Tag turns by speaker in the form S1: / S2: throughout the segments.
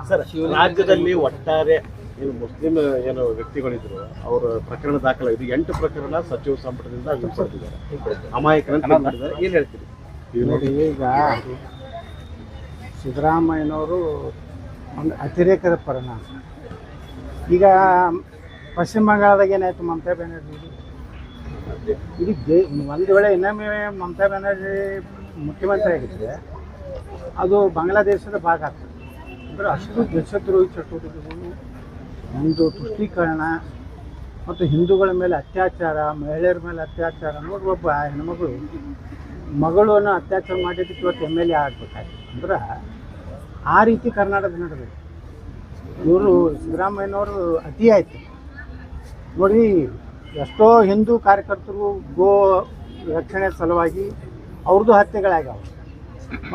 S1: Sir, ರಾಜ್ಯದಲ್ಲಿ ಒಟ್ಟಾರೆ Muslim ಏನು ವ್ಯಕ್ತಿಗಳಿದ್ರು ಅವರ ಪ್ರಕರಣ ದಾಖಲಾಗಿದೆ. 8 ಪ್ರಕರಣ ಸಚಿವ ಸಂಪುಟದಿಂದ ಹಿಂಪಡೆದಿದ್ದಾರೆ, ಅಮಾಯಕರನ್ನು ಮಾಡಿದ್ದಾರೆ. ಏನು ಹೇಳ್ತೀರಿ?
S2: ಈಗ ಸಿದ್ದರಾಮಯ್ಯನವರು ಒಂದು ಅತಿರೇಕದ ಪರಿಣಾಮ. ಈಗ ಪಶ್ಚಿಮ ಬಂಗಾಳದಾಗ ಏನಾಯಿತು, ಮಮತಾ ಬ್ಯಾನರ್ಜಿ ಇಡೀ ಒಂದು ವೇಳೆ ಇನ್ನೊಮ್ಮೆ ಮಮತಾ ಬ್ಯಾನರ್ಜಿ ಮುಖ್ಯಮಂತ್ರಿ ಆಗಿದ್ದರೆ ಅದು ಬಾಂಗ್ಲಾದೇಶದ ಭಾಗ ಆಗ್ತದೆ. ಅಂದರೆ ಅಷ್ಟು ದೇಶದ್ರೋಹಿ ಚಟುವಟಿಕೆಗಳು, ಒಂದು ತುಷ್ಟೀಕರಣ ಮತ್ತು ಹಿಂದೂಗಳ ಮೇಲೆ ಅತ್ಯಾಚಾರ, ಮಹಿಳೆಯರ ಮೇಲೆ ಅತ್ಯಾಚಾರ. ನೋಡಿ, ಒಬ್ಬ ಮಗಳನ್ನು ಅತ್ಯಾಚಾರ ಮಾಡಿದ್ದಕ್ಕೆ ಇವತ್ತು MLA ಆಗಬೇಕಾಗಿತ್ತು. ಅಂದ್ರೆ ಆ ರೀತಿ ಕರ್ನಾಟಕದ ನಡೆದಿದೆ. ಇವರು ಸಿದ್ದರಾಮಯ್ಯನವರು ಅತಿ ಆಯಿತು ನೋಡಿ. ಎಷ್ಟೋ ಹಿಂದೂ ಕಾರ್ಯಕರ್ತರು ಗೋ ರಕ್ಷಣೆ ಸಲುವಾಗಿ ಅವ್ರದ್ದು ಹತ್ಯೆಗಳಾಗ್ಯಾವ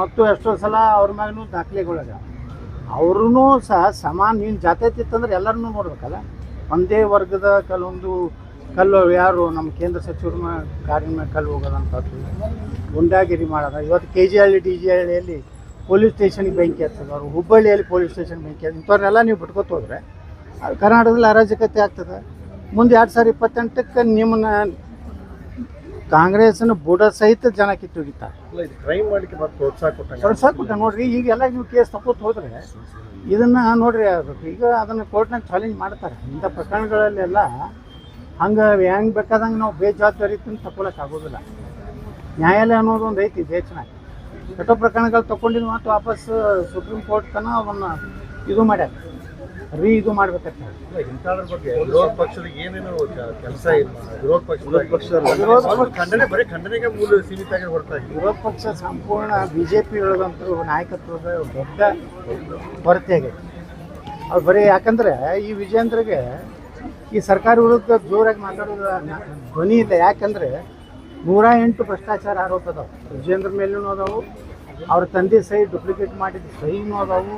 S2: ಮತ್ತು ಎಷ್ಟೋ ಸಲ ಅವ್ರ ಮ್ಯಾಗೂ ದಾಖಲೆಗಳಾಗ್ಯಾವ. ಅವ್ರೂ ಸಹ ಸಮಾನ. ನೀನು ಜಾತ್ಯತೀತ ಇತ್ತಂದ್ರೆ ಎಲ್ಲರನ್ನೂ ನೋಡ್ಬೇಕಲ್ಲ. ಒಂದೇ ವರ್ಗದ ಕೆಲವೊಂದು ಕಲ್ಲು, ಯಾರು ನಮ್ಮ ಕೇಂದ್ರ ಸಚಿವರ ಕಾರಿನ ಮೇಲೆ ಕಲ್ಲು ಹೋಗೋದಂಥದ್ದು, ಗುಂಡಾಗಿರಿ ಮಾಡೋದು. ಇವತ್ತು KGಹಳ್ಳಿ DGಹಳ್ಳಿಯಲ್ಲಿ ಪೊಲೀಸ್ ಸ್ಟೇಷನ್ಗೆ ಬೆಂಕಿ ಹಚ್ಚೋದು, ಹುಬ್ಬಳ್ಳಿಯಲ್ಲಿ ಪೊಲೀಸ್ ಸ್ಟೇಷನ್ ಬೆಂಕಿ ಹಚ್ಚೋದು. ಇಂಥವ್ರನ್ನೆಲ್ಲ ನೀವು ಬಿಟ್ಕೊತ ಹೋದರೆ ಕರ್ನಾಟಕದಲ್ಲಿ ಅರಾಜಕತೆ ಆಗ್ತದೆ. ಮುಂದೆ 2028ಕ್ಕೆ ನಿಮ್ಮನ್ನ ಕಾಂಗ್ರೆಸ್ನ ಬುಡ ಸಹಿತ ಜನ ಕಿತ್ತೊಗಿತಾರೆ.
S1: ಕ್ರೈಮ್ ಮಾಡಲಿಕ್ಕೆ ಪ್ರೋತ್ಸಾಹ
S2: ಕೊಟ್ಟ ನೋಡ್ರಿ. ಈಗೆಲ್ಲ ನೀವು ಕೇಸ್ ತಗೋತ ಹೋದರೆ ಇದನ್ನು ನೋಡ್ರಿ ಆಗಬೇಕು. ಈಗ ಅದನ್ನು ಕೋರ್ಟ್ನಾಗ ಚಾಲೆಂಜ್ ಮಾಡ್ತಾರೆ. ಇಂಥ ಪ್ರಕರಣಗಳಲ್ಲೆಲ್ಲ ಹಂಗೆ ಹೆಂಗೆ ಬೇಕಾದಂಗೆ ನಾವು ಬೇಜವಾಬ್ದಾರಿತನ ತಗೊಳಕ್ಕೆ ಆಗೋದಿಲ್ಲ. ನ್ಯಾಯಾಲಯ ಅನ್ನೋದು ಒಂದು ಐತಿ ದೇಶನಾಗ. ಕೆಟ್ಟ ಪ್ರಕರಣಗಳು ತಗೊಂಡಿದ್ದು ಮತ್ತು ವಾಪಸ್ ಸುಪ್ರೀಂ ಕೋರ್ಟ್ ತನಕ ಅವನ್ನ ಇದು ಮಾಡ್ಯಾರ, ಇದು ಮಾಡ್ಬೇಕಂತ.
S1: ಇಂಥದ್ರ ಬಗ್ಗೆ ವಿರೋಧ ಪಕ್ಷದ ಏನೇನೋ ಕೆಲಸ ಇಲ್ಲ. ವಿರೋಧ ಖಂಡನೆ, ಬರೀ ಖಂಡನೆಗೆ ಮೂಲ ಸೀಮಿತ ಆಗಿ ಹೊರತಾಗಿ
S2: ವಿರೋಧ ಪಕ್ಷ ಸಂಪೂರ್ಣ BJP ಹೇಳೋದಂತೂ ನಾಯಕತ್ವದ ದೊಡ್ಡ ಕೊರತೆ ಆಗೈತಿ. ಅವ್ರು ಬರೀ ಯಾಕಂದರೆ ಈ ವಿಜೇಂದ್ರಗೆ ಈ ಸರ್ಕಾರ ವಿರುದ್ಧ ಜೋರಾಗಿ ಮಾತಾಡೋದು ಧ್ವನಿ ಇಲ್ಲ. ಯಾಕಂದರೆ 108 ಭ್ರಷ್ಟಾಚಾರ ಆರೋಪ ಅದಾವೆ ವಿಜೇಂದ್ರ ಮೇಲೂ ಅದಾವು. ಅವ್ರ ತಂದೆ ಸಹಿ ಡೂಪ್ಲಿಕೇಟ್ ಮಾಡಿದ ಸಹಿನೂ ಅದಾವು.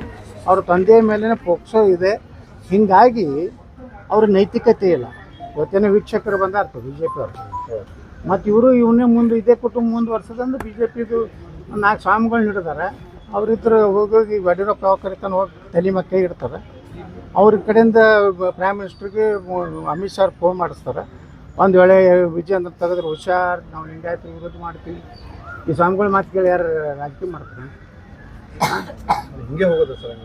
S2: ಅವ್ರ ತಂದೆಯ ಮೇಲೇ ಪೋಕ್ಸೋ ಇದೆ. ಹೀಗಾಗಿ ಅವ್ರ ನೈತಿಕತೆ ಇಲ್ಲ. ಇವತ್ತೇನೋ ವೀಕ್ಷಕರು ಬಂದಾರ್ತ BJP ಅವರು, ಮತ್ತು ಇವನ್ನೇ ಮುಂದೆ ಇದೇ ಕುಟುಂಬ ಮುಂದುವರ್ಸೋದಂದ್ರೆ BJPದು 4 ಸ್ವಾಮಿಗಳನ್ನ ಹಿಡಿದಾರೆ. ಅವರಿದ್ದರು ಹೋಗಿ ಯಡಿಯೂರಪ್ಪ ಕರಿತಾನೆ ಹೋಗಿ ತಲೆ ಮೇಲೆ ಕೈ ಇಡ್ತಾರೆ. ಅವ್ರ ಕಡೆಯಿಂದ ಪ್ರೈಮ್ ಮಿನಿಸ್ಟ್ರಿಗೆ ಅಮಿತ್ ಶಾ ಫೋನ್ ಮಾಡಿಸ್ತಾರೆ. ಒಂದು ವೇಳೆ ವಿಜೇಂದ್ರ ತೆಗೆದ್ರೆ ಹುಷಾರ್, ನಾವು ಲಿಂಗಾಯತರ ವಿರೋಧ ಮಾಡ್ತೀವಿ. ಈ ಸ್ವಾಮಿಗಳ ಮಾತು ಕೇಳಿ ಯಾರು ರಾಜಕೀಯ ಮಾಡ್ತಾರೆ?
S1: ಹಿಂಗೆ ಹೋಗೋದು ಸರ್.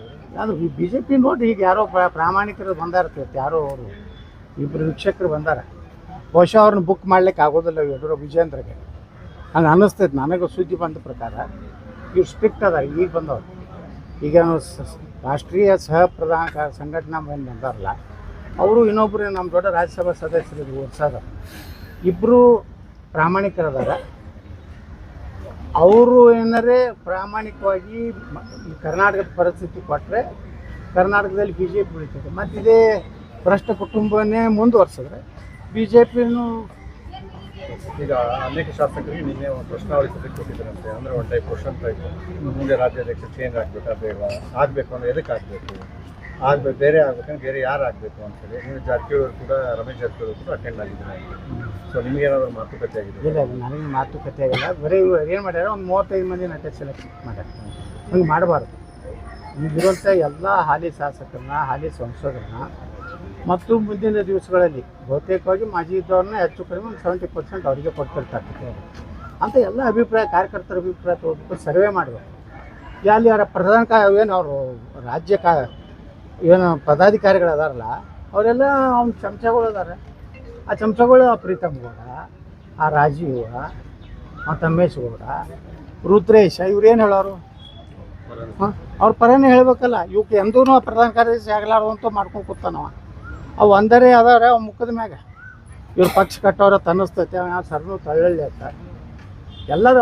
S2: ಅದು BJP ನೋಡಿ. ಈಗ ಯಾರೋ ಪ್ರಾಮಾಣಿಕರು ಬಂದಾರ್ತೈತೆ, ಯಾರೋ ಅವರು 2 ವೀಕ್ಷಕರು ಬಂದಾರ. ಬಹುಶಃ ಅವ್ರನ್ನ ಬುಕ್ ಮಾಡ್ಲಿಕ್ಕೆ ಆಗೋದಿಲ್ಲ ಯಡಿಯೂರಪ್ಪ ವಿಜೇಂದ್ರಗೆ, ಹಂಗೆ ಅನ್ನಿಸ್ತೈತೆ ನನಗೆ. ಸುದ್ದಿ ಬಂದ ಪ್ರಕಾರ ಇವ್ರು ಸ್ಟ್ರಿಕ್ಟ್ ಅದಾರ. ಈಗ ಬಂದವ್ರು ಈಗ ರಾಷ್ಟ್ರೀಯ ಸಹ ಪ್ರಧಾನ ಸಂಘಟನಾ ಏನು ಬಂದಾರಲ್ಲ, ಅವರು ಇನ್ನೊಬ್ಬರು ನಮ್ಮ ದೊಡ್ಡ ರಾಜ್ಯಸಭಾ ಸದಸ್ಯರು ವರ್ಷದ ಇಬ್ಬರು ಪ್ರಾಮಾಣಿಕರದಾರ. ಅವರು ಏನಾರೇ ಪ್ರಾಮಾಣಿಕವಾಗಿ ಈ ಕರ್ನಾಟಕದ ಪರಿಸ್ಥಿತಿ ಕೊಟ್ಟರೆ ಕರ್ನಾಟಕದಲ್ಲಿ BJP ಉಳಿತದೆ. ಮತ್ತು ಇದೇ ಭ್ರಷ್ಟ ಕುಟುಂಬನೇ ಮುಂದುವರ್ಸಿದ್ರೆ BJPನೂ.
S1: ಈಗ ಅನೇಕ ಶಾಸಕರಿಗೆ ನಿನ್ನೆ ಒಂದು ಪ್ರಶ್ನಾವಳಿ ಸಭೆ ಕೊಟ್ಟಿದ್ದಾರಂತೆ. ಅಂದರೆ ಒಂದು ಟೈಪ್ ಕ್ವಶನ್ ಟೈಪ್, ಮುಂದೆ ರಾಜ್ಯಾಧ್ಯಕ್ಷ ಚೇಂಜ್ ಆಗಬೇಕಾ ಬೇಡ, ಆಗಬೇಕು ಅಂದರೆ ಎದಕ್ಕೆ ಆಗಬೇಕು, ಆಗಬೇಕು ಬೇರೆ ಆಗ್ಬೇಕಂದ್ರೆ ಬೇರೆ ಯಾರು ಆಗಬೇಕು ಅಂತೇಳಿ. ನೀವು ಜಾರಕಿಹೊಳಿ ಕೂಡ, ರಮೇಶ್ ಜಾರಕಿಹೊಳಿ ಕೂಡ ಅಟೆಂಡ್ ಆಗಿದ್ದಾರೆ. ಸೊ ನಿಮಗೇನಾದರೂ ಮಾತುಕತೆ ಆಗಿದೆ?
S2: ಇಲ್ಲ, ನನಗೆ ಮಾತುಕತೆ ಆಗಿಲ್ಲ. ಬರೀ ಇವ್ರು ಏನು ಮಾಡ್ಯಾರ, ಒಂದು 35 ಮಂದಿ ನಟ ಸೆಲೆಕ್ಟ್ ಮಾಡ್ಯಾರ. ಹಂಗೆ ಮಾಡಬಾರ್ದು. ಈಗಿರುವಂಥ ಎಲ್ಲ ಹಾಲಿ ಶಾಸಕರನ್ನ, ಹಾಲಿ ಸಂಸದರನ್ನ ಮತ್ತು ಮುಂದಿನ ದಿವಸಗಳಲ್ಲಿ ಬಹುತೇಕವಾಗಿ ಮಾಜಿ ಇದ್ದವ್ರನ್ನ ಹೆಚ್ಚು ಕಡಿಮೆ ಒಂದು 70% ಅವರಿಗೆ ಕೊಡ್ತಿರ್ತಾರೆ ಅಂತ ಎಲ್ಲ ಅಭಿಪ್ರಾಯ, ಕಾರ್ಯಕರ್ತರ ಅಭಿಪ್ರಾಯ ತೊಗೊಳ್ಬೇಕು, ಸರ್ವೆ ಮಾಡಬೇಕು. ಅಲ್ಲಿ ಯಾರ ಪ್ರಧಾನ ಏನು ಅವರು ರಾಜ್ಯ ಏನು ಪದಾಧಿಕಾರಿಗಳು ಅದಾರಲ್ಲ, ಅವರೆಲ್ಲ ಅವ್ನ ಚಮಚಗಳು ಅದಾರೆ. ಆ ಚಮಚಗಳು ಪ್ರೀತಮ್ ಗೌಡ, ಆ ರಾಜೀವ, ಆ ತಮ್ಮೇಶ್ ಗೌಡ, ರುದ್ರೇಶ, ಇವ್ರೇನು ಹೇಳೋರು? ಅವ್ರ ಪರನೇ ಹೇಳಬೇಕಲ್ಲ. ಇವಕ್ಕೆ ಎಂದೂ ಪ್ರಧಾನ ಕಾರ್ಯದರ್ಶಿ ಆಗಲಾರುವಂತ ಮಾಡ್ಕೊಂಡು ಕೂತಾನವ. ಅವು ಅಂದರೆ ಅದಾರೆ ಅವು ಮುಖದ ಮ್ಯಾಗ. ಇವ್ರ ಪಕ್ಷ ಕಟ್ಟೋರ ತನ್ನಿಸ್ತೈತೆ. ಯಾವ ಸರ್ನು ತಳ್ಳಳ್ಳಿ ಅಂತ ಎಲ್ಲರೂ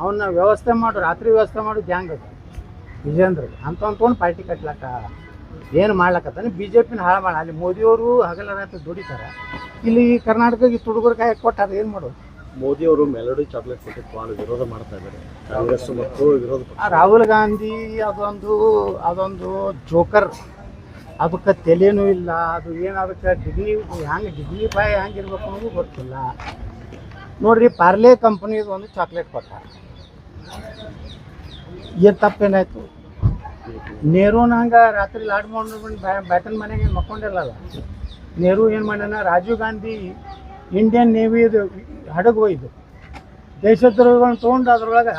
S2: ಅವನ್ನ ವ್ಯವಸ್ಥೆ ಮಾಡು, ರಾತ್ರಿ ವ್ಯವಸ್ಥೆ ಮಾಡು ಗ್ಯಾಂಗ್ ಅದು ವಿಜೇಂದ್ರಗೆ ಅಂತ ಅಂದ್ಕೊಂಡು ಪಾರ್ಟಿ ಕಟ್ಲಕ್ಕ ಏನು ಮಾಡ್ಲಕ್ಕತ್ತಾನೆ. BJPನ ಹಾಳು ಮಾಡ. ಅಲ್ಲಿ ಮೋದಿಯವರು ಹಗಲ ರಾತ್ರಿ ದುಡಿತಾರೆ. ಇಲ್ಲಿ ಕರ್ನಾಟಕಕ್ಕೆ ತುಡುಗರ ಕಾಯಿ ಕೊಟ್ಟಾರೆ, ಏನು ಮಾಡೋದು?
S1: ಮೋದಿಯವರು ಮೆಲೋಡಿ ಚಾಕ್ಲೇಟ್ ಕೊಟ್ಟು ಭಾಳ ವಿರೋಧ ಮಾಡ್ತಾ ಇದ್ದಾರೆ ಕಾಂಗ್ರೆಸ್ ಮತ್ತು ವಿರೋಧ ಪಕ್ಷ.
S2: ರಾಹುಲ್ ಗಾಂಧಿ ಅದೊಂದು ಜೋಕರ್. ಅದಕ್ಕೆ ತಲೆನೂ ಇಲ್ಲ. ಅದು ಏನು ಅದಕ್ಕೆ ಡಿಗ್ನಿಫೈ ಹೆಂಗಿರ್ಬೇಕು ಅನ್ನೋದು ಗೊತ್ತಿಲ್ಲ. ನೋಡ್ರಿ, ಪಾರ್ಲೆ ಕಂಪ್ನಿದು ಒಂದು ಚಾಕ್ಲೇಟ್ ಕೊಟ್ಟ, ಏನು ತಪ್ಪೇನಾಯ್ತು? ನೆಹರೂನ ಹಂಗೆ ರಾತ್ರಿ ಲಾಡ್ ಮಾಡ್ಕೊಂಡು ಬ್ಯಾಟನ್ ಮನೆಗೆ ಮಕ್ಕೊಂಡಿರಲ್ಲ. ನೆಹರು ಏನು ಮಾಡ್ಯಾನ, ರಾಜೀವ್ ಗಾಂಧಿ ಇಂಡಿಯನ್ ನೇವಿದು ಹಡಗು ಒಯ್ದು ದೇಶದ್ರೋಹಗಳನ್ನ ತೊಗೊಂಡು ಅದ್ರೊಳಗೆ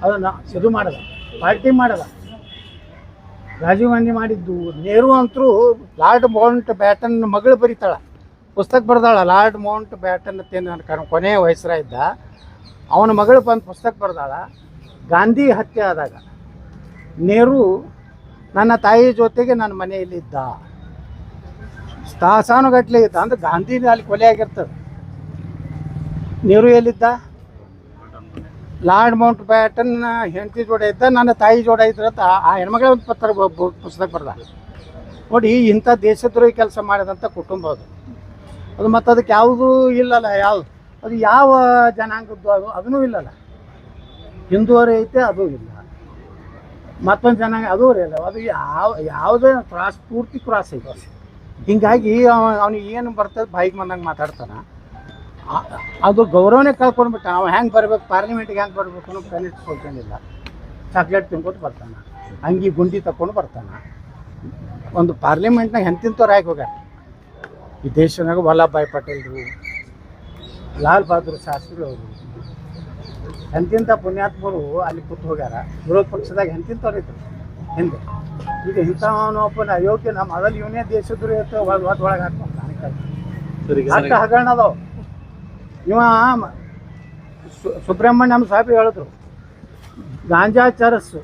S2: ಅದನ್ನು ಇದು ಮಾಡಲ್ಲ, ಪಾರ್ಟಿ ಮಾಡಲ್ಲ. ರಾಜೀವ್ ಗಾಂಧಿ ಮಾಡಿದ್ದು. ನೆಹರು ಅಂತರೂ ಲಾರ್ಡ್ ಮೌಂಟ್ ಬ್ಯಾಟನ್ ಮಗಳು ಬರೀತಾಳ, ಪುಸ್ತಕ ಬರ್ದಾಳ. ಲಾರ್ಡ್ ಮೌಂಟ್ ಬ್ಯಾಟನ್ ಅಂತ ಕೊನೆಯ ವಯಸ್ಸರ ಇದ್ದ ಅವನ ಮಗಳು ಬಂದು ಪುಸ್ತಕ ಬರ್ದಾಳ. ಗಾಂಧಿ ಹತ್ಯೆ ಆದಾಗ ನೆಹರು ನನ್ನ ತಾಯಿ ಜೊತೆಗೆ ನನ್ನ ಮನೆಯಲ್ಲಿದ್ದ, ತಾಸಾನುಗಟ್ಟಲೆ ಇದ್ದ. ಅಂದ್ರೆ ಗಾಂಧಿ ಅಲ್ಲಿ ಕೊಲೆ ಆಗಿರ್ತದೆ. ನೆಹರು ಎಲ್ಲಿದ್ದ? ಲಾರ್ಡ್ ಮೌಂಟ್ ಬ್ಯಾಟನ್ ಹೆಂಡತಿ ಜೋಡ ಇದ್ದ, ನನ್ನ ತಾಯಿ ಜೋಡ ಇದ್ರಂತ ಆ ಹೆಣ್ಮಗಳ ಒಂದು ಪುಸ್ತಕ ಬರ್ದ. ನೋಡಿ, ಇಂಥ ದೇಶದ್ರೋಹಿ ಕೆಲಸ ಮಾಡಿದಂಥ ಕುಟುಂಬ ಅದು ಮತ್ತು ಅದಕ್ಕೆ ಯಾವುದೂ ಇಲ್ಲಲ್ಲ. ಅದು ಯಾವ ಜನಾಂಗದ್ದು ಅದೂ ಇಲ್ಲಲ್ಲ. ಹಿಂದೂವರೇ ಐತೆ, ಅದು ಇಲ್ಲ. ಮತ್ತೊಂದು ಜನಾಂಗ ಅದೂ ಇಲ್ಲ. ಅದು ಯಾವುದೇ ಪೂರ್ತಿ ಕ್ರಾಸ್ ಐತೆ. ಹೀಗಾಗಿ ಅವ್ನಿಗೆ ಏನು ಬರ್ತದೆ ಬಾಯಿಗೆ ಬಂದಂಗೆ ಮಾತಾಡ್ತಾನೆ. ಅದು ಗೌರವನೇ ಕಳ್ಕೊಂಡ್ಬಿಟ್ಟ. ಅವ ಹೆಂಗೆ ಬರ್ಬೇಕು, ಪಾರ್ಲಿಮೆಂಟಿಗೆ ಹೆಂಗೆ ಬರ್ಬೇಕು ಅನ್ನೋ ಕಲಿಸ್ಕೊಳ್ಕೊಂಡಿಲ್ಲ. ಚಾಕ್ಲೇಟ್ ತಿನ್ಕೊಟ್ಟು ಬರ್ತಾನೆ, ಅಂಗಿ ಗುಂಡಿ ತಗೊಂಡು ಬರ್ತಾನೆ. ಒಂದು ಪಾರ್ಲಿಮೆಂಟ್ನಾಗ ಎಂತಿಂತವ್ರು ಆಗಿ ಹೋಗ್ಯಾರ ಈ ದೇಶನಾಗ. ವಲ್ಲಭಭಾಯಿ ಪಟೇಲ್ರು, ಲಾಲ್ ಬಹದ್ದೂರ್ ಶಾಸ್ತ್ರಿಗಳವರು, ಎಂತಿಂಥ ಪುಣ್ಯಾತ್ಮರು ಅಲ್ಲಿ ಕೂತು ಹೋಗ್ಯಾರ. ವಿರೋಧ ಪಕ್ಷದಾಗ ಎಂತಿಂತವ್ರು ಇದ್ರು ಹಿಂದೆ. ಈಗ ಇಂಥವನು ಒಬ್ಬನ ಅಯೋಗ್ಯ ನಮ್ಮ ಮೊದಲು ಇವನೇ ದೇಶದ್ರು ಒಳಗೆ ಹಾಕ್ಬೇಕು. ಅಷ್ಟ ಹಗರಣ ಅದಾವ. ಇವ ಸುಬ್ರಹ್ಮಣ್ಯಂ ಸಾಹೇಬ್ ಹೇಳಿದ್ರು, ಗಾಂಜಾ ಚರಸ್ಸು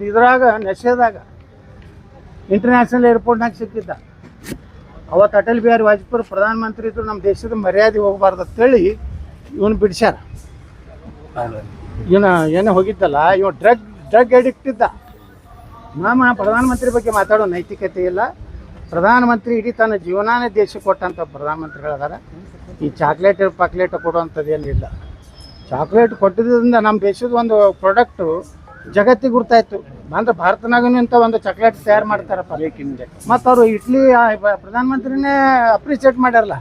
S2: ಇದ್ರಾಗ ನಶೆದಾಗ ಇಂಟರ್ನ್ಯಾಷನಲ್ ಏರ್ಪೋರ್ಟ್ನಾಗ ಸಿಕ್ಕಿದ್ದ. ಅವತ್ತು ಅಟಲ್ ಬಿಹಾರಿ ವಾಜಪೇಯಿ ಪ್ರಧಾನಮಂತ್ರಿ ಇದ್ರು, ನಮ್ಮ ದೇಶದ ಮರ್ಯಾದೆ ಹೋಗಬಾರ್ದು ಅಂತೇಳಿ ಇವನು ಬಿಡಿಸ್ಯಾರ. ಇವನ ಏನೋ ಹೋಗಿದ್ದಲ್ಲ, ಇವ ಡ್ರಗ್ ಅಡಿಕ್ಟ್ ಇದ್ದ. ಪ್ರಧಾನಮಂತ್ರಿ ಬಗ್ಗೆ ಮಾತಾಡೋ ನೈತಿಕತೆ ಇಲ್ಲ. ಪ್ರಧಾನಮಂತ್ರಿ ಇಡೀ ತನ್ನ ಜೀವನಾನೇ ದೇಶಕ್ಕೆ ಕೊಟ್ಟಂಥ ಪ್ರಧಾನಮಂತ್ರಿಗಳದಾರ. ಈ ಚಾಕ್ಲೇಟ್ ಪಾಕ್ಲೇಟ್ ಕೊಡುವಂಥದ್ದು ಏನಿಲ್ಲ. ಚಾಕ್ಲೇಟ್ ಕೊಟ್ಟಿದ್ದರಿಂದ ನಮ್ಮ ದೇಶದ ಒಂದು ಪ್ರಾಡಕ್ಟು ಜಗತ್ತಿಗೆ ಗುರ್ತಾಯಿತು. ಅಂದ್ರೆ ಭಾರತನಾಗೂ ಇಂಥ ಒಂದು ಚಾಕ್ಲೇಟ್ ತಯಾರು ಮಾಡ್ತಾರಪ್ಪ. ಮತ್ತು ಅವರು ಇಟ್ಲಿ ಪ್ರಧಾನಮಂತ್ರಿನೇ ಅಪ್ರಿಷಿಯೇಟ್ ಮಾಡ್ಯಾರಲ್ಲ,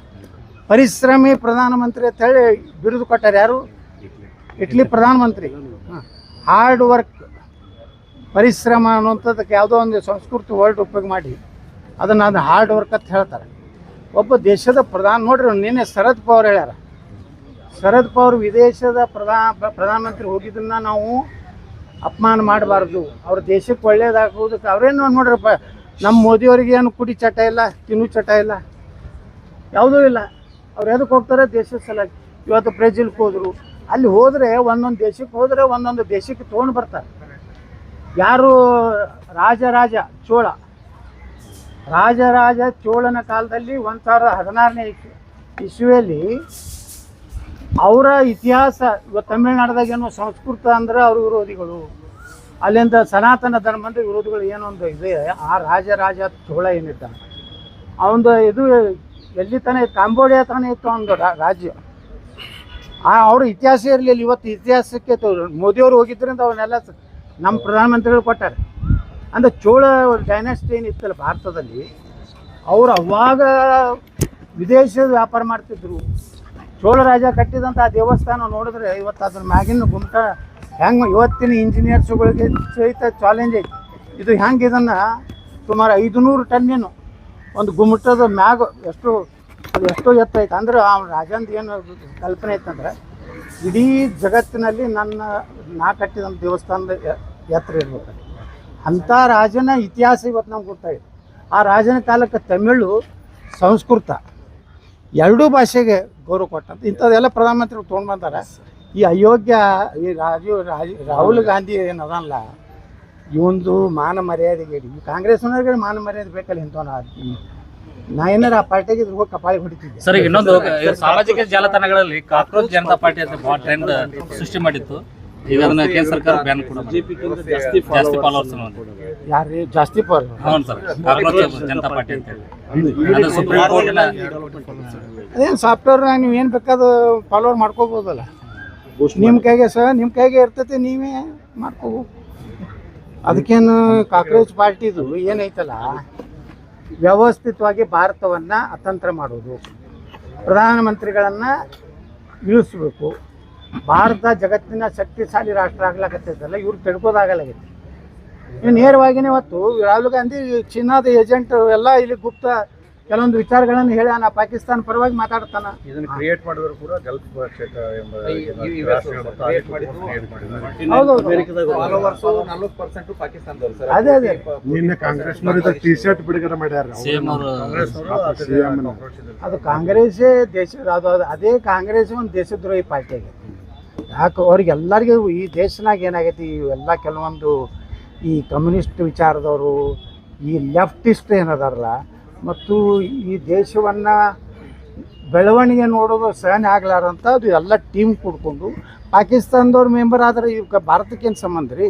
S2: ಪರಿಶ್ರಮಿ ಪ್ರಧಾನಮಂತ್ರಿ ಅಂತೇಳಿ ಬಿರುದು ಕೊಟ್ಟಾರ. ಯಾರು? ಇಟ್ಲಿ ಪ್ರಧಾನಮಂತ್ರಿ. ಹಾರ್ಡ್ ವರ್ಕ್, ಪರಿಶ್ರಮ ಅನ್ನುವಂಥದ್ದಕ್ಕೆ ಯಾವುದೋ ಒಂದು ಸಂಸ್ಕೃತಿ ವರ್ಡ್ ಉಪಯೋಗ ಮಾಡಿ ಅದನ್ನು ಹಾರ್ಡ್ ವರ್ಕ್ ಅಂತ ಹೇಳ್ತಾರೆ. ಒಬ್ಬ ದೇಶದ ನೋಡ್ರಿ, ನಿನ್ನೆ ಶರದ್ ಪವಾರ್ ಹೇಳ್ಯಾರ. ಶರದ್ ಪವಾರ್ ವಿದೇಶದ ಪ್ರಧಾನಮಂತ್ರಿ ಹೋಗಿದ್ದನ್ನ ನಾವು ಅಪಮಾನ ಮಾಡಬಾರ್ದು. ಅವ್ರ ದೇಶಕ್ಕೆ ಒಳ್ಳೇದಾಗೋದಕ್ಕೆ ಅವ್ರೇನು ನೋಡ್ರಪ್ಪ, ನಮ್ಮ ಮೋದಿಯವರಿಗೆ ಏನು ಕುಡಿ ಚಟ ಇಲ್ಲ, ತಿನ್ನು ಚಟ ಇಲ್ಲ, ಯಾವುದೂ ಇಲ್ಲ. ಅವ್ರು ಎದಕ್ಕೆ ಹೋಗ್ತಾರೆ? ದೇಶದ ಸಲುವಾಗಿ. ಇವತ್ತು ಬ್ರೆಜಿಲ್ಗೆ ಹೋದರು. ಅಲ್ಲಿ ಹೋದರೆ ಒಂದೊಂದು ದೇಶಕ್ಕೆ ಹೋದರೆ ಒಂದೊಂದು ದೇಶಕ್ಕೆ ತೊಗೊಂಡು ಬರ್ತಾರೆ. ಯಾರು? ರಾಜರಾಜ ಚೋಳನ ಕಾಲದಲ್ಲಿ 1016ನೇ ಇಸ್ವಿಯಲ್ಲಿ ಅವರ ಇತಿಹಾಸ. ಇವತ್ತು ತಮಿಳ್ನಾಡ್ದಾಗ ಏನೋ ಸಂಸ್ಕೃತ ಅಂದ್ರೆ ಅವ್ರ ವಿರೋಧಿಗಳು, ಅಲ್ಲಿಂದ ಸನಾತನ ಧರ್ಮದ ವಿರೋಧಿಗಳು ಏನೊಂದು ಇದೆ. ಆ ರಾಜರಾಜ ಚೋಳ ಏನಿದ್ದ ಅವನದು ಇದು ಎಲ್ಲಿ ತಾನೇ ಕಾಂಬೋಡಿಯಾ ತಾನೇ ಇತ್ತು ಒಂದು ರಾಜ್ಯ. ಅವ್ರ ಇತಿಹಾಸ ಇರಲಿಲ್ಲ. ಇವತ್ತು ಇತಿಹಾಸಕ್ಕೆ ಮೋದಿಯವರು ಹೋಗಿದ್ದರಿಂದ ಅವನ್ನೆಲ್ಲ ನಮ್ಮ ಪ್ರಧಾನಮಂತ್ರಿಗಳು ಕೊಟ್ಟಾರೆ. ಅಂದರೆ ಚೋಳ ಡೈನಾಸ್ಟಿ ಏನಿತ್ತಲ್ಲ ಭಾರತದಲ್ಲಿ, ಅವರು ಅವಾಗ ವಿದೇಶದ ವ್ಯಾಪಾರ ಮಾಡ್ತಿದ್ರು. ಚೋಳ ರಾಜ ಕಟ್ಟಿದಂಥ ಆ ದೇವಸ್ಥಾನ ನೋಡಿದ್ರೆ ಇವತ್ತು ಅದ್ರ ಮ್ಯಾಗಿನ ಗುಮ್ಟ ಹೆಂಗೆ ಇವತ್ತಿನ ಇಂಜಿನಿಯರ್ಸ್ಗಳಿಗೆ ಸಹಿತ ಚಾಲೆಂಜ್ ಐತಿ. ಇದು ಹೆಂಗೆ ಇದನ್ನು ಸುಮಾರು 500 ಟನ್ನೇನು ಒಂದು ಗುಮ್ಮಟದ ಮ್ಯಾಗ ಎಷ್ಟೋ ಎತ್ತೈತೆ. ಅಂದ್ರೆ ಆ ರಾಜಂದು ಏನು ಕಲ್ಪನೆ ಐತಂದ್ರೆ, ಇಡೀ ಜಗತ್ತಿನಲ್ಲಿ ನಾ ಕಟ್ಟಿದಂಥ ದೇವಸ್ಥಾನದ ಎತ್ತರ ಇರ್ಬೇಕು. ಅಂಥ ರಾಜನ ಇತಿಹಾಸ ಇವತ್ತು ನಮ್ಗೆ ಗೊತ್ತಾಗಿದೆ. ಆ ರಾಜನ ಕಾಲಕ್ಕೆ ತಮಿಳು, ಸಂಸ್ಕೃತ ಎರಡೂ ಭಾಷೆಗೆ ಗೌರವ ಕೊಟ್ಟಂತ ಇಂಥದ್ದೆಲ್ಲ ಪ್ರಧಾನಮಂತ್ರಿಗಳು ತೊಗೊಂಡು ಬಂದಾರೆ. ಈ ಅಯೋಗ್ಯ ಈ ರಾಹುಲ್ ಗಾಂಧಿ ಏನದಲ್ಲ, ಇವೊಂದು ಮಾನ ಮರ್ಯಾದೆಗೆ ಈ ಕಾಂಗ್ರೆಸ್ನವ್ರಿಗೆ ಮಾನ ಮರ್ಯಾದೆ ಬೇಕಲ್ಲ. ಇಂಥವನ್ನ ನಾ ಏನಾರ ಆ ಪಾರ್ಟಿಗೆ ಹೋಗಿ ಕಪಾಳಿ ಹೊಡಿತಿದ್ದೆ.
S3: ಸರ್, ಇನ್ನೊಂದು ಸಾಮಾಜಿಕ ಜಾಲತಾಣಗಳಲ್ಲಿ ಕಾಕ್ರೋಚ್ ಜನತಾ ಪಾರ್ಟಿ ಅಂತ ಬಹಳ ಟ್ರೆಂಡ್ ಸೃಷ್ಟಿ ಮಾಡಿತ್ತು. ಈಗ ಅದನ್ನ ಕೇಂದ್ರ ಸರ್ಕಾರ ಬ್ಯಾನ್ ಕೂಡ ಜಾಸ್ತಿ ಫಾಲೋವರ್ಸ್
S2: ಯಾರು ಜಾಸ್ತಿ ಫಾಲೋವರ್?
S3: ಹೌದು ಸರ್, ಕಾಕ್ರೋಚ್ ಜನತಾ ಪಾರ್ಟಿ ಅಂತ ಹೇಳಿ ಸುಪ್ರೀಂ ಕೋರ್ಟ್
S2: ಅದೇನು ಸಾಫ್ಟ್ವೇರ್ ನೀವು ಏನು ಬೇಕಾದ ಫಾಲೋವರ್ ಮಾಡ್ಕೋಬೋದಲ್ಲ. ನಿಮ್ಮ ಕೈಗೆ ಇರ್ತೈತೆ, ನೀವೇ ಮಾಡ್ಕೋಬೋದು. ಅದಕ್ಕೇನು ಕಾಕ್ರೋಚ್ ಪಾರ್ಟಿದು ಏನೈತಲ್ಲ, ವ್ಯವಸ್ಥಿತವಾಗಿ ಭಾರತವನ್ನು ಅತಂತ್ರ ಮಾಡೋದು, ಪ್ರಧಾನಮಂತ್ರಿಗಳನ್ನು ಇಳಿಸ್ಬೇಕು. ಭಾರತ ಜಗತ್ತಿನ ಶಕ್ತಿಶಾಲಿ ರಾಷ್ಟ್ರ ಆಗ್ಲಾಕತ್ತೈತಲ್ಲ, ಇವ್ರು ತಡ್ಕೋದಾಗಲಾಗೈತಿ. ಇನ್ನು ನೇರವಾಗಿಯೇ ಇವತ್ತು ರಾಹುಲ್ ಗಾಂಧಿ ಚೀನಾದ ಏಜೆಂಟ್ ಎಲ್ಲ ಇಲ್ಲಿ ಗುಪ್ತ ಕೆಲವೊಂದು ವಿಚಾರಗಳನ್ನು ಹೇಳಿ ನಾ ಪಾಕಿಸ್ತಾನ ಪರವಾಗಿ ಮಾತಾಡ್ತಾನ.
S1: ಇದನ್ನು ಕ್ರಿಯೇಟ್ ಮಾಡಿದ್ರು ಕೂಡ ಗಲ್ಫ್ ಕ್ಷೇತ್ರ ಎಂಬ
S2: ಅದೇ ಅದೇ
S4: ನಿನ್ನೆ ಕಾಂಗ್ರೆಸ್ನವರು ಟಿ ಶರ್ಟ್ ಬಿಡುಗಡೆ ಮಾಡ್ಯಾರ.
S2: ಅದು ಕಾಂಗ್ರೆಸ್ಸೇ ದೇಶದ ಅದೇ ಕಾಂಗ್ರೆಸ್ ಒಂದು ದೇಶದ್ರೋಹಿ ಪಾರ್ಟಿ ಆಗೈತಿ. ಯಾಕೆ ಅವ್ರಿಗೆಲ್ಲರಿಗೂ ಈ ದೇಶನಾಗ ಏನಾಗೈತಿ, ಇವೆಲ್ಲ ಕೆಲವೊಂದು ಈ ಕಮ್ಯುನಿಸ್ಟ್ ವಿಚಾರದವರು, ಈ ಲೆಫ್ಟಿಸ್ಟ್ ಏನದಾರಲ್ಲ, ಮತ್ತು ಈ ದೇಶವನ್ನು ಬೆಳವಣಿಗೆ ನೋಡೋದು ಸಹನೆ ಆಗ್ಲಾರಂತ ಅದು ಎಲ್ಲ ಟೀಮ್ ಕೂಡ್ಕೊಂಡು ಪಾಕಿಸ್ತಾನದವ್ರು ಮೆಂಬರ್ ಆದರೆ ಈಗ ಭಾರತಕ್ಕೇನು ಸಂಬಂಧ ರೀ?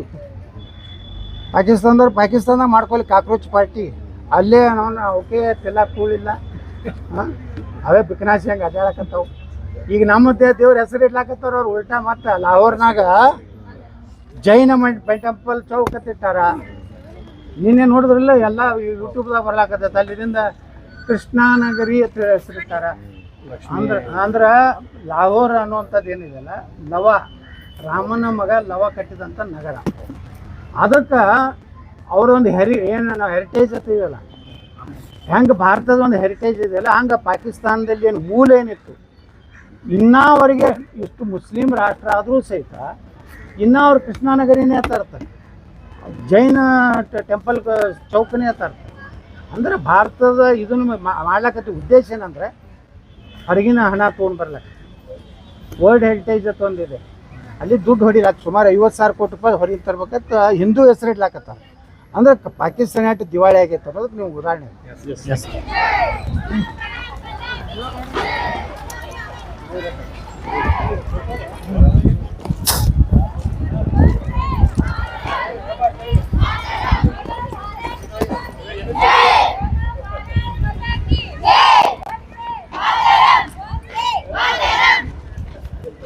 S2: ಪಾಕಿಸ್ತಾನದಾಗ ಮಾಡ್ಕೊಳ್ಳಿ ಕಾಕ್ರೋಚ್ ಪಾರ್ಟಿ, ಅಲ್ಲೇ ಅವನು ಅವಕ್ಕೆ ತಿಲ್ಲ ಕೂಳಿಲ್ಲ, ಅವೇ ಬಿಕನಾಸಿ ಹಂಗೆ ಅಡ್ಡಾಡಕತ್ತಾವು. ಈಗ ನಮ್ಮ ದೇವ್ರ ಹೆಸರು ಇಡ್ಲಾಕತ್ತವ್ರು ಅವ್ರು ಉಲ್ಟಾ. ಮತ್ತು ಲಾಹೋರ್ನಾಗ ಜೈನ ಟೆಂಪಲ್ ಚೌಕತ್ತಿಟ್ಟಾರ. ನಿನ್ನೆ ನೋಡಿದ್ರಲ್ಲ, ಎಲ್ಲ ಯೂಟ್ಯೂಬ್ದಾಗ ಬರ್ಲಾಕತ್ತೈತೆ. ಅಲ್ಲಿಂದ ಕೃಷ್ಣಾನಗರಿ ಅಂತ ಹೆಸರಿಟ್ಟಾರ. ಅಂದ್ರೆ ಲಾಹೋರ್ ಅನ್ನುವಂಥದ್ದು ಏನಿದೆಯಲ್ಲ, ರಾಮನ ಮಗ ಲವ ಕಟ್ಟಿದಂಥ ನಗರ. ಅದಕ್ಕೆ ಅವರೊಂದು ಏನು ನಾವು ಹೆರಿಟೇಜ್ ಅಂತೀವಲ್ಲ, ಹೆಂಗೆ ಭಾರತದ ಒಂದು ಹೆರಿಟೇಜ್ ಇದೆಯಲ್ಲ, ಹಂಗೆ ಪಾಕಿಸ್ತಾನದಲ್ಲಿ ಏನು ಮೂಲ ಏನಿತ್ತು, ಇನ್ನವರೆಗೆ ಇಷ್ಟು ಮುಸ್ಲಿಂ ರಾಷ್ಟ್ರ ಆದರೂ ಸಹಿತ ಇನ್ನೂ ಅವ್ರು ಕೃಷ್ಣಾನಗರಿನೇ ತರ್ತಾರೆ, ಜೈನ ಟೆಂಪಲ್ ಚೌಕನೇ ತರ್ತಾರೆ. ಅಂದ್ರೆ ಭಾರತದ ಇದನ್ನು ಮಾಡ್ಲಕತ್ತಿ ಉದ್ದೇಶ ಏನಂದರೆ ಹೊರಗಿನ ಹಣ ತೊಗೊಂಡು ಬರ್ಲಕ್ಕ. ವರ್ಲ್ಡ್ ಹೆರಿಟೇಜ್ ಅಂತ ಒಂದಿದೆ, ಅಲ್ಲಿ ದುಡ್ಡು ಹೊಡಿಲಾಕ ಸುಮಾರು 50,000 ಕೋಟಿ ರೂಪಾಯಿ ಹೊರಗೆ ತರ್ಬೇಕಂತ ಹಿಂದೂ ಹೆಸರು ಇಡ್ಲಾಕತ್ತಾರೆ. ಅಂದ್ರೆ ಪಾಕಿಸ್ತಾನ ಅಷ್ಟು ದಿವಾಳಿ ಆಗೈತೆ ಅನ್ನೋದಕ್ಕೆ ನೀವು ಉದಾಹರಣೆ.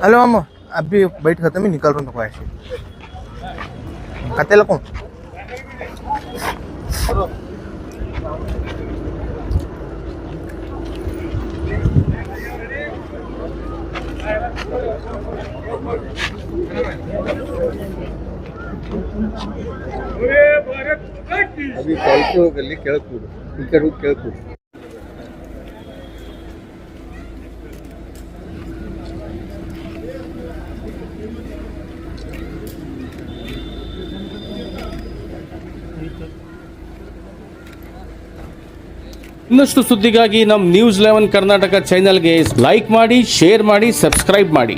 S5: हेलो मामा, अभी बैठ खत्म ही निकल रहा हूँ ऐसे खाते लको।
S1: अभी पालतू गली केळकूಡು ಈ ಕಡೆ ಕೇಳ್ಕೂಡು.
S6: ಇನ್ನಷ್ಟು ಸುದ್ದಿಗಾಗಿ ನಮ್ಮ ನ್ಯೂಸ್ 11 ಕರ್ನಾಟಕ ಚಾನೆಲ್ಗೆ ಲೈಕ್ ಮಾಡಿ, ಶೇರ್ ಮಾಡಿ, ಸಬ್ಸ್ಕ್ರೈಬ್ ಮಾಡಿ.